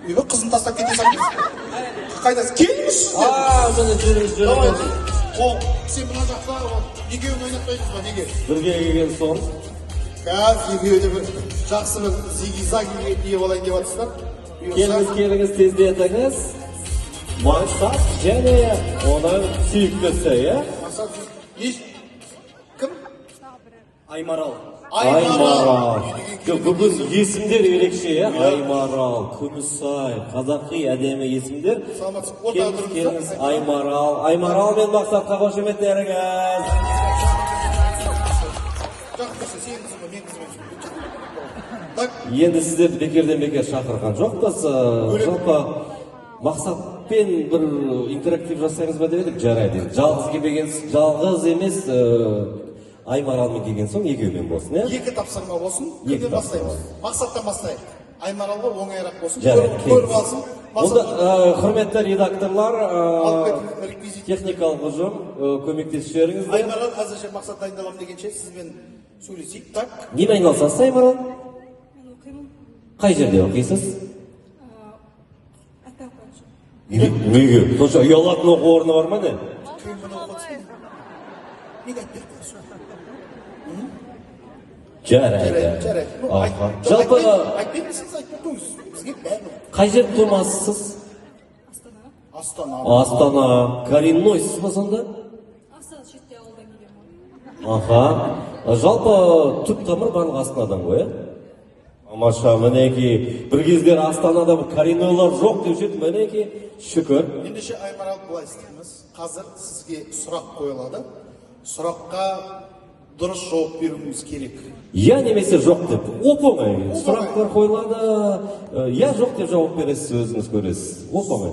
үйге қызын тастап кете салдыңыз. Қайдасыз? Келіңізші сіздер. Міне жүріңіз. Сен мына жақта екеуін ойнатпайсыз ба, неге? Бірге келген соң. Қазір екеуі де бір жақсы бір зиги-загиге ие болайын деп жатсыздар. Келіңіз тездетіңіз. Мақсат және оның сүйіктісі, иә? Мақсат, кім? Аймарал. Бүгін есімдер ерекше, иә? Аймарал, Күмісай, қазақи әдемі есімдер. Келіңіз, Аймарал. Аймарал мен Мақсатқа қошеметтеріңіз. Енді сіздерді бекерден бекер шақырған жоқпыз. Жалпы Мақсатпен бір интерактив жасаңыз ба деп едік, жарайды. Жалғыз емес, Аймаралмен келген соң екеумен болсын, иә? Екі тапсырма болсын, кімден бастаймыз? Мақсаттан бастайық. Аймаралға оңайырақ болсын, көріп алсын. Онда, құрметті редакторлар, техникалық ұжым, көмектесіп жіберіңіздер. Аймарал қазірше Мақсат дайындалам дегенше сізбен сөйлесейік, так? Немен айналысасыз, Аймарал? Қай жерде оқисыз? Неге? Сонша ұялатын оқу орны бар ма не? Неге айтпай қойсың? Жарайды. Жалпы... Айтпаймысыз, айтпай қойыңыз. Бізге бәрі. Қай жерде тұрмасыз? Астана. Кореннойсыз ба сонда? Астана шетте ауылдан келемін. Жалпы түп тамыр барлық Астанадан ғой, иә? Амаша, мінеки, бір кездер Астанада кореннойлар жоқ деп еді, мінеки, шүкір. Ендеше Аймарал былай істейміз. Қазір сізге сұрақ қойылады. Сұраққа дұрыс жауап беруіңіз керек. Я немесе жоқ деп, оп-оңай. Сұрақтар қойылады, я жоқ деп жауап бересіз, өзіңіз көресіз. Оп-оңай.